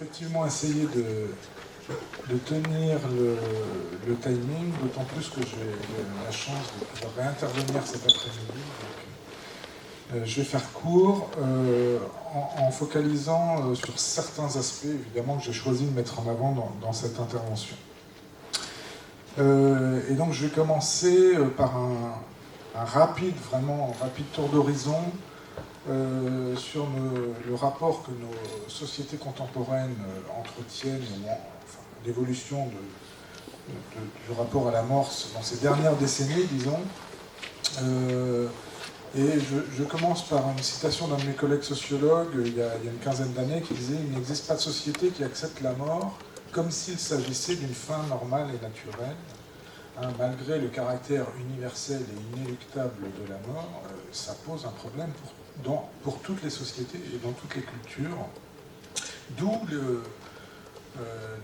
effectivement essayer de tenir le timing, d'autant plus que j'ai la chance de pouvoir réintervenir cet après-midi. Je vais faire court en focalisant sur certains aspects, évidemment, que j'ai choisi de mettre en avant dans cette intervention. Et donc je vais commencer par un rapide tour d'horizon sur le rapport que nos sociétés contemporaines entretiennent, enfin, l'évolution du rapport à la mort dans ces dernières décennies, disons. Et je commence par une citation d'un de mes collègues sociologues il y a une quinzaine d'années qui disait « Il n'existe pas de société qui accepte la mort comme s'il s'agissait d'une fin normale et naturelle. Malgré le caractère universel et inéluctable de la mort, ça pose un problème pour toutes les sociétés et dans toutes les cultures. D'où le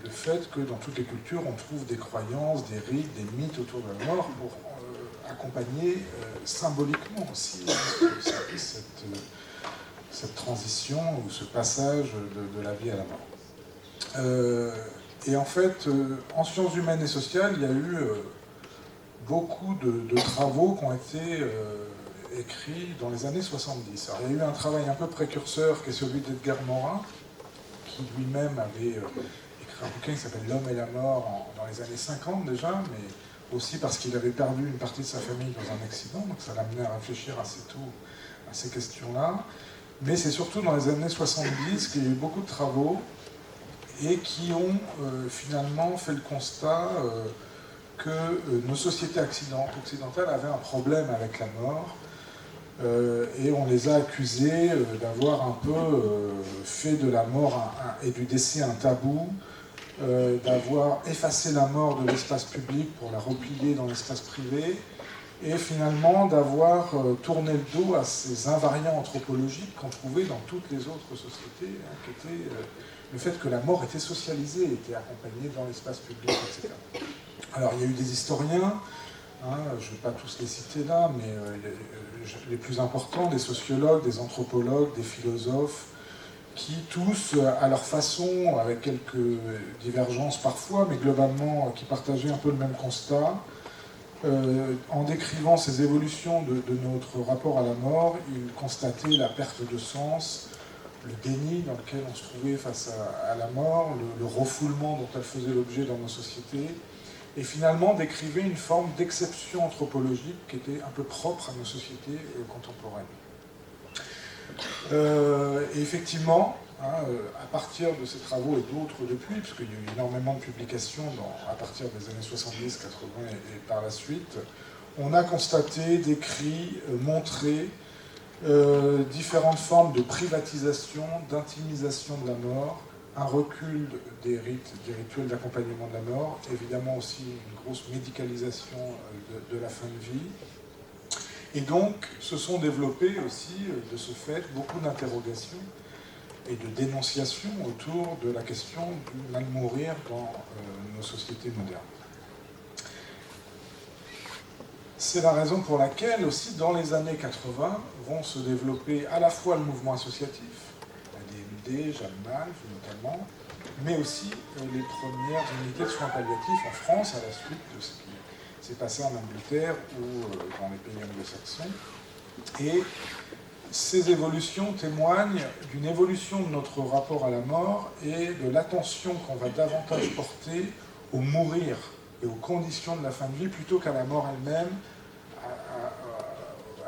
fait que dans toutes les cultures, on trouve des croyances, des rites, des mythes autour de la mort pour accompagner symboliquement aussi cette transition ou ce passage de la vie à la mort. Et en fait, en sciences humaines et sociales, il y a eu beaucoup de travaux qui ont été écrits dans les années 70. Alors, il y a eu un travail un peu précurseur qui est celui d'Edgar Morin, qui lui-même avait écrit un bouquin qui s'appelle L'homme et la mort dans les années 50 déjà, mais aussi parce qu'il avait perdu une partie de sa famille dans un accident, donc ça l'amenait à réfléchir assez tôt à ces questions-là. Mais c'est surtout dans les années 70 qu'il y a eu beaucoup de travaux et qui ont finalement fait le constat que nos sociétés occidentales avaient un problème avec la mort, et on les a accusés d'avoir un peu fait de la mort et du décès un tabou, d'avoir effacé la mort de l'espace public pour la replier dans l'espace privé, et finalement d'avoir tourné le dos à ces invariants anthropologiques qu'on trouvait dans toutes les autres sociétés, qui étaient le fait que la mort était socialisée, était accompagnée dans l'espace public, etc. Alors il y a eu des historiens, je ne vais pas tous les citer là, mais les plus importants, des sociologues, des anthropologues, des philosophes, qui tous, à leur façon, avec quelques divergences parfois, mais globalement qui partageaient un peu le même constat, en décrivant ces évolutions de notre rapport à la mort, ils constataient la perte de sens, le déni dans lequel on se trouvait face à la mort, le refoulement dont elle faisait l'objet dans nos sociétés, et finalement décrivaient une forme d'exception anthropologique qui était un peu propre à nos sociétés contemporaines. Et effectivement, à partir de ces travaux et d'autres depuis, puisqu'il y a eu énormément de publications à partir des années 70, 80 et par la suite, on a constaté, décrit, montré différentes formes de privatisation, d'intimisation de la mort, un recul des rites, des rituels d'accompagnement de la mort, évidemment aussi une grosse médicalisation de la fin de vie. Et donc, se sont développées aussi, de ce fait, beaucoup d'interrogations et de dénonciations autour de la question du mal mourir dans nos sociétés modernes. C'est la raison pour laquelle aussi, dans les années 80, vont se développer à la fois le mouvement associatif, la DMD, Jeanne d'Arc notamment, mais aussi les premières unités de soins palliatifs en France, à la suite de ce qui s'est passé en Angleterre ou dans les pays anglo-saxons. Et ces évolutions témoignent d'une évolution de notre rapport à la mort et de l'attention qu'on va davantage porter au mourir et aux conditions de la fin de vie plutôt qu'à la mort elle-même,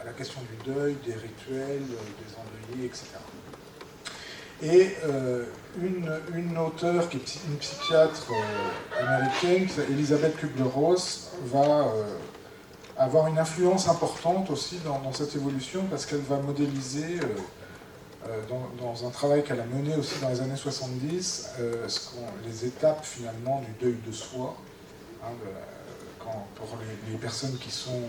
à la question du deuil, des rituels, des endeuillés, etc. Et une auteure, qui est une psychiatre américaine, Elisabeth Kübler-Ross, va avoir une influence importante aussi dans cette évolution, parce qu'elle va modéliser, dans un travail qu'elle a mené aussi dans les années 70, les étapes finalement du deuil de soi, pour les personnes qui sont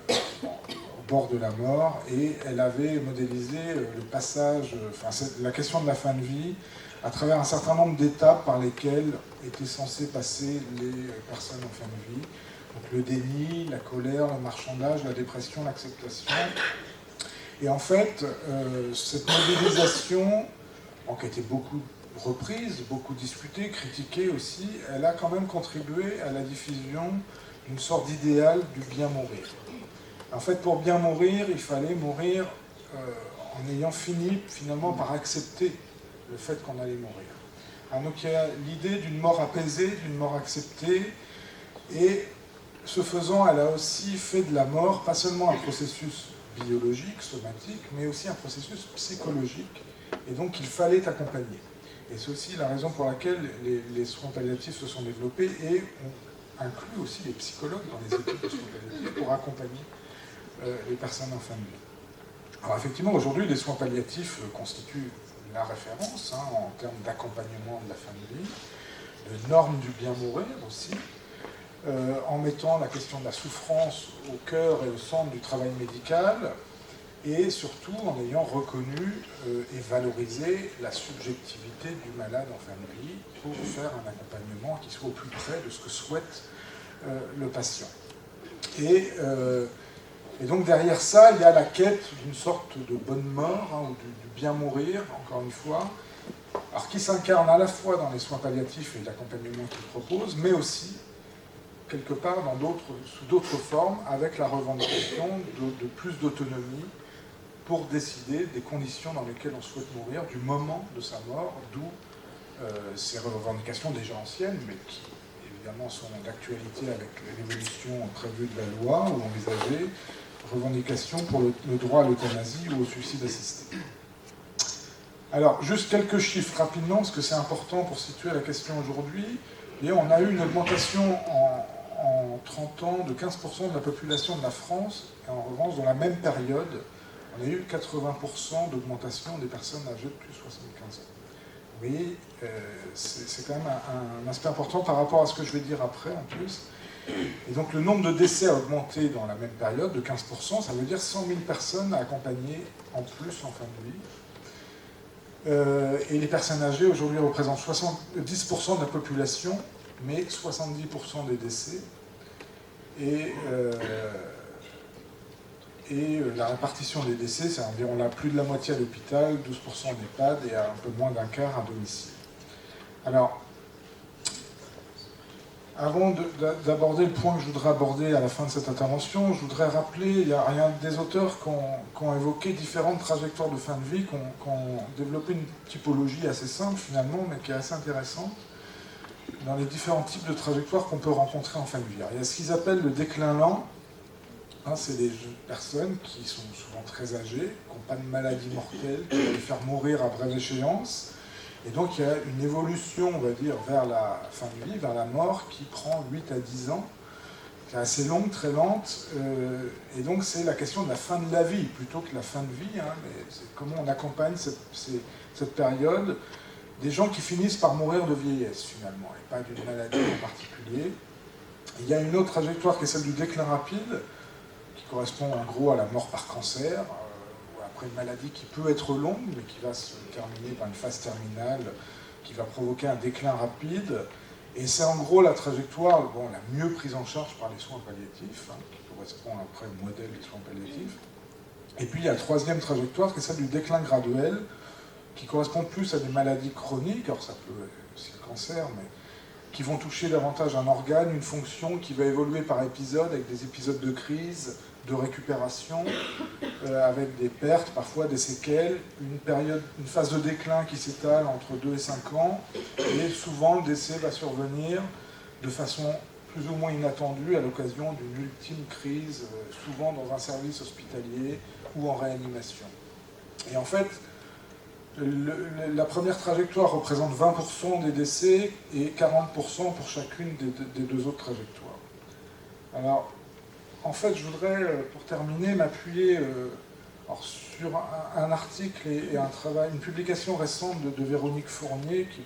au bord de la mort, et elle avait modélisé le passage, la question de la fin de vie, à travers un certain nombre d'étapes par lesquelles étaient censées passer les personnes en fin de vie. Donc le déni, la colère, le marchandage, la dépression, l'acceptation. Et en fait, cette modélisation, qui a été beaucoup reprise, beaucoup discutée, critiquée aussi, elle a quand même contribué à la diffusion d'une sorte d'idéal du bien mourir. En fait, pour bien mourir, il fallait mourir en ayant fini finalement par accepter le fait qu'on allait mourir. Donc il y a l'idée d'une mort apaisée, d'une mort acceptée, et ce faisant, elle a aussi fait de la mort pas seulement un processus biologique, somatique, mais aussi un processus psychologique, et donc il fallait accompagner. Et c'est aussi la raison pour laquelle les soins palliatifs se sont développés et ont inclus aussi les psychologues dans les équipes de soins palliatifs pour accompagner les personnes en fin de vie. Alors effectivement, aujourd'hui, les soins palliatifs constituent la référence en termes d'accompagnement de la fin de vie, de normes du bien mourir aussi, en mettant la question de la souffrance au cœur et au centre du travail médical, et surtout en ayant reconnu et valorisé la subjectivité du malade en fin de vie pour faire un accompagnement qui soit au plus près de ce que souhaite le patient. Et donc derrière ça, il y a la quête d'une sorte de bonne mort, ou du bien mourir, encore une fois, alors qui s'incarne à la fois dans les soins palliatifs et l'accompagnement qu'ils proposent, mais aussi quelque part sous d'autres formes, avec la revendication de plus d'autonomie pour décider des conditions dans lesquelles on souhaite mourir, du moment de sa mort, d'où ces revendications déjà anciennes, mais qui évidemment sont d'actualité avec l'évolution prévue de la loi ou envisagée, revendications pour le droit à l'euthanasie ou au suicide assisté. Alors, juste quelques chiffres rapidement, parce que c'est important pour situer la question aujourd'hui. Et on a eu une augmentation en 30 ans de 15% de la population de la France, et en revanche, dans la même période, on a eu 80% d'augmentation des personnes âgées de plus de 75 ans. Vous voyez, c'est quand même un aspect important par rapport à ce que je vais dire après, en plus. Et donc le nombre de décès a augmenté dans la même période de 15%, ça veut dire 100 000 personnes à accompagner en plus en fin de vie. Et les personnes âgées aujourd'hui représentent 10% de la population, mais 70% des décès. Et la répartition des décès, c'est environ plus de la moitié à l'hôpital, 12% en EHPAD et un peu moins d'un quart à domicile. Alors, avant d'aborder le point que je voudrais aborder à la fin de cette intervention, je voudrais rappeler, il y a des auteurs qui ont évoqué différentes trajectoires de fin de vie, qui ont développé une typologie assez simple finalement, mais qui est assez intéressante, dans les différents types de trajectoires qu'on peut rencontrer en fin de vie. Alors, il y a ce qu'ils appellent le déclin lent. C'est des personnes qui sont souvent très âgées, qui n'ont pas de maladie mortelle, qui vont les faire mourir à brève échéance. Et donc il y a une évolution, on va dire, vers la fin de vie, vers la mort, qui prend 8 à 10 ans, qui est assez longue, très lente. Et donc c'est la question de la fin de la vie, plutôt que la fin de vie. Mais c'est comment on accompagne cette période des gens qui finissent par mourir de vieillesse, finalement, et pas d'une maladie en particulier. Il y a une autre trajectoire qui est celle du déclin rapide, qui correspond en gros à la mort par cancer, ou après une maladie qui peut être longue, mais qui va se terminer par une phase terminale, qui va provoquer un déclin rapide. Et c'est en gros la trajectoire la mieux prise en charge par les soins palliatifs, qui correspond après au modèle des soins palliatifs. Et puis il y a la troisième trajectoire, qui est celle du déclin graduel, qui correspond plus à des maladies chroniques, alors ça peut être aussi le cancer, mais qui vont toucher davantage un organe, une fonction qui va évoluer par épisode, avec des épisodes de crise, de récupération, avec des pertes, parfois des séquelles, une phase de déclin qui s'étale entre 2 et 5 ans, et souvent le décès va survenir de façon plus ou moins inattendue à l'occasion d'une ultime crise, souvent dans un service hospitalier ou en réanimation. Et en fait, la première trajectoire représente 20% des décès et 40% pour chacune des deux autres trajectoires. Alors, en fait, je voudrais, pour terminer, m'appuyer sur un article et un travail, une publication récente de Véronique Fournier, qui,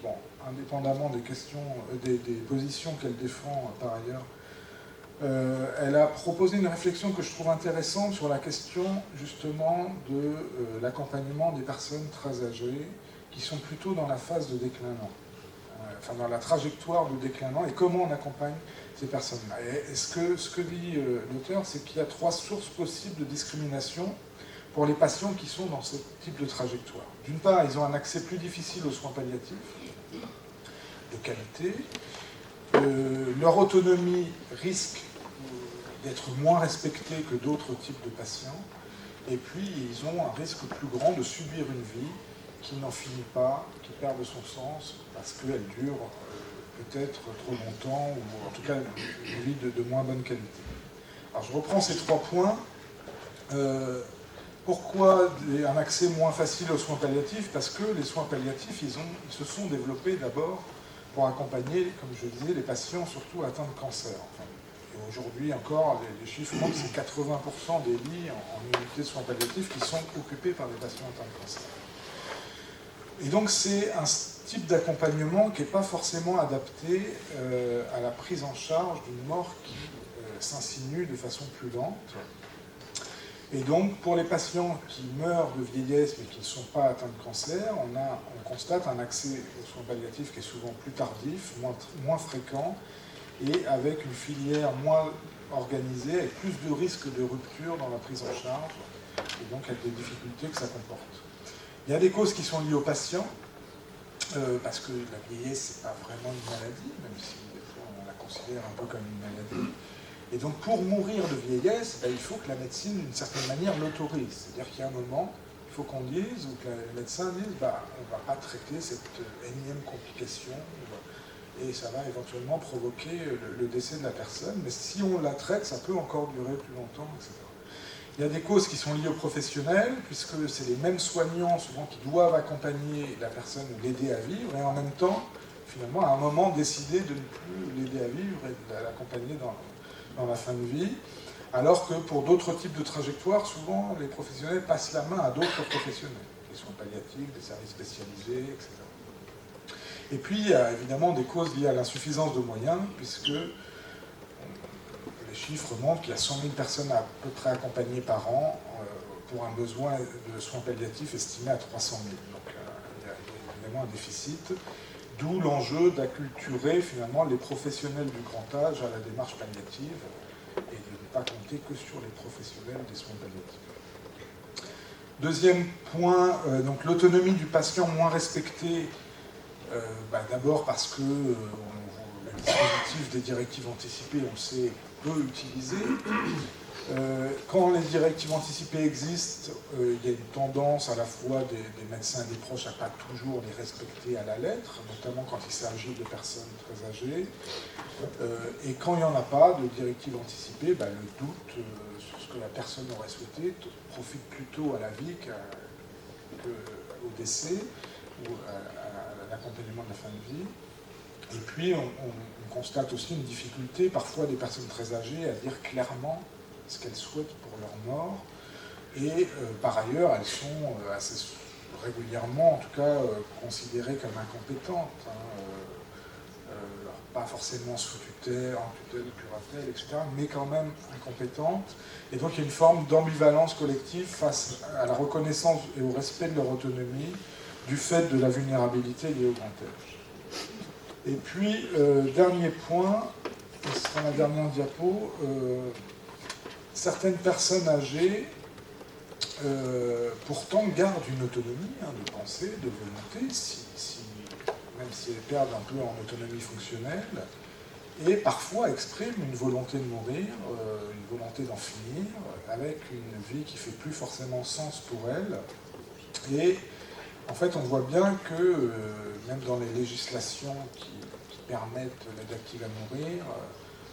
indépendamment des questions, des positions qu'elle défend par ailleurs, elle a proposé une réflexion que je trouve intéressante sur la question justement de l'accompagnement des personnes très âgées qui sont plutôt dans la phase de déclin lent, dans la trajectoire de déclin lent, et comment on accompagne ces personnes-là. Et ce que dit l'auteur, c'est qu'il y a 3 sources possibles de discrimination pour les patients qui sont dans ce type de trajectoire. D'une part, ils ont un accès plus difficile aux soins palliatifs, de qualité. Leur autonomie risque d'être moins respectée que d'autres types de patients. Et puis, ils ont un risque plus grand de subir une vie qui n'en finit pas, qui perd de son sens, parce qu'elle dure peut-être trop longtemps, ou en tout cas une vie de moins bonne qualité. Alors je reprends ces 3 points. Pourquoi un accès moins facile aux soins palliatifs? Parce que les soins palliatifs, ils se sont développés d'abord pour accompagner, comme je disais, les patients surtout atteints de cancer. Enfin, et aujourd'hui encore, les chiffres montrent que c'est 80% des lits en unité de soins palliatifs qui sont occupés par des patients atteints de cancer. Et donc c'est un type d'accompagnement qui n'est pas forcément adapté à la prise en charge d'une mort qui s'insinue de façon plus lente. Et donc pour les patients qui meurent de vieillesse mais qui ne sont pas atteints de cancer, on constate un accès aux soins palliatifs qui est souvent plus tardif, moins fréquent, et avec une filière moins organisée, avec plus de risques de rupture dans la prise en charge, et donc avec des difficultés que ça comporte. Il y a des causes qui sont liées aux patients, parce que la vieillesse, ce n'est pas vraiment une maladie, même si des fois on la considère un peu comme une maladie. Et donc pour mourir de vieillesse, il faut que la médecine, d'une certaine manière, l'autorise. C'est-à-dire qu'il y a un moment, il faut qu'on dise, ou que les médecins disent, on ne va pas traiter cette énième complication, et ça va éventuellement provoquer le décès de la personne, mais si on la traite, ça peut encore durer plus longtemps, etc. Il y a des causes qui sont liées aux professionnels, puisque c'est les mêmes soignants souvent qui doivent accompagner la personne ou l'aider à vivre, et en même temps, finalement, à un moment, décider de ne plus l'aider à vivre et de l'accompagner dans la fin de vie, alors que pour d'autres types de trajectoires, souvent, les professionnels passent la main à d'autres professionnels, des soins palliatifs, des services spécialisés, etc. Et puis, il y a évidemment des causes liées à l'insuffisance de moyens, puisque les chiffres montrent qu'il y a 100 000 personnes à peu près accompagnées par an pour un besoin de soins palliatifs estimé à 300 000. Donc il y a évidemment un déficit, d'où l'enjeu d'acculturer finalement les professionnels du grand âge à la démarche palliative et de ne pas compter que sur les professionnels des soins palliatifs. Deuxième point, donc l'autonomie du patient moins respectée, d'abord parce que le dispositif des directives anticipées, on le sait, peu utilisé. Quand les directives anticipées existent, il y a une tendance à la fois des médecins et des proches à ne pas toujours les respecter à la lettre, notamment quand il s'agit de personnes très âgées. Et quand il n'y en a pas de directives anticipées, le doute sur ce que la personne aurait souhaité profite plutôt à la vie qu'au décès ou à l'accompagnement de la fin de vie. Et puis, on constate aussi une difficulté, parfois des personnes très âgées, à dire clairement ce qu'elles souhaitent pour leur mort. Et par ailleurs, elles sont assez régulièrement, en tout cas, considérées comme incompétentes. Alors, pas forcément sous tutelle, en tutelle, curatelle, etc., mais quand même incompétentes. Et donc, il y a une forme d'ambivalence collective face à la reconnaissance et au respect de leur autonomie du fait de la vulnérabilité liée au grand âge. Et puis, dernier point, ce sera ma dernière diapo, certaines personnes âgées, pourtant, gardent une autonomie de pensée, de volonté, même si elles perdent un peu en autonomie fonctionnelle, et parfois expriment une volonté de mourir, une volonté d'en finir, avec une vie qui fait plus forcément sens pour elles. Et en fait, on voit bien que, même dans les législations qui permettent l'aide active à mourir,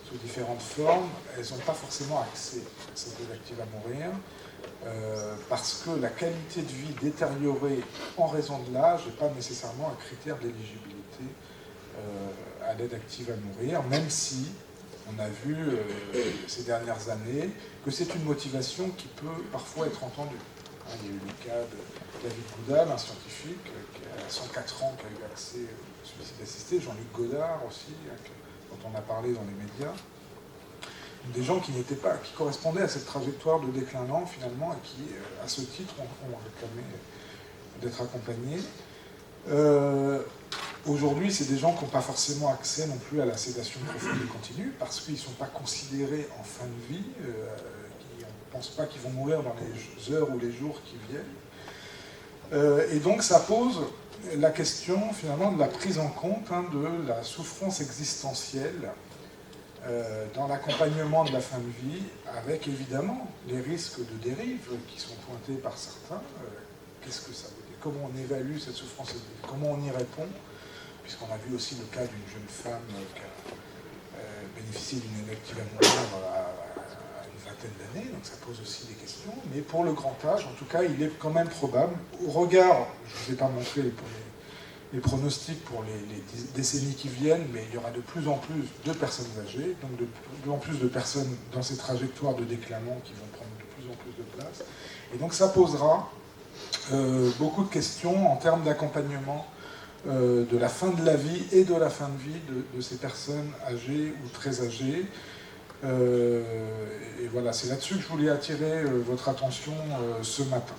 sous différentes formes, elles n'ont pas forcément accès à cette aide active à mourir, parce que la qualité de vie détériorée en raison de l'âge n'est pas nécessairement un critère d'éligibilité à l'aide active à mourir, même si on a vu ces dernières années que c'est une motivation qui peut parfois être entendue. Il y a eu le cas de David Goudal, un scientifique qui a 104 ans, qui a eu accès au suicide assisté, Jean-Luc Godard aussi, dont on a parlé dans les médias. Des gens qui correspondaient à cette trajectoire de déclin lent finalement, et qui, à ce titre, ont réclamé d'être accompagnés. Aujourd'hui, c'est des gens qui n'ont pas forcément accès non plus à la sédation profonde et continue, parce qu'ils ne sont pas considérés en fin de vie, qui n'ont ne pense pas qu'ils vont mourir dans les heures ou les jours qui viennent. Et donc ça pose la question finalement de la prise en compte de la souffrance existentielle dans l'accompagnement de la fin de vie, avec évidemment les risques de dérive qui sont pointés par certains. Qu'est-ce que ça veut dire? Comment on évalue cette souffrance? Comment on y répond? Puisqu'on a vu aussi le cas d'une jeune femme qui a bénéficié d'une aide active à mourir à une vingtaine d'années, donc ça pose aussi des questions. Mais pour le grand âge, en tout cas, il est quand même probable, au regard, je ne vous ai pas montré les pronostics pour les décennies qui viennent, mais il y aura de plus en plus de personnes âgées, donc de plus en plus de personnes dans ces trajectoires de déclalement qui vont prendre de plus en plus de place. Et donc ça posera beaucoup de questions en termes d'accompagnement de la fin de la vie et de la fin de vie de ces personnes âgées ou très âgées. Et voilà, c'est là-dessus que je voulais attirer votre attention ce matin.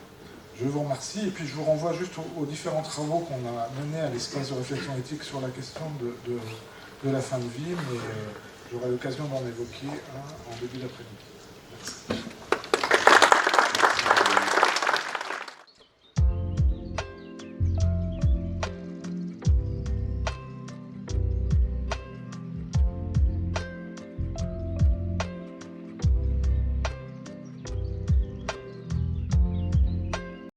Je vous remercie et puis je vous renvoie juste aux différents travaux qu'on a menés à l'espace de réflexion éthique sur la question de la fin de vie, mais j'aurai l'occasion d'en évoquer un en début d'après-midi. Merci.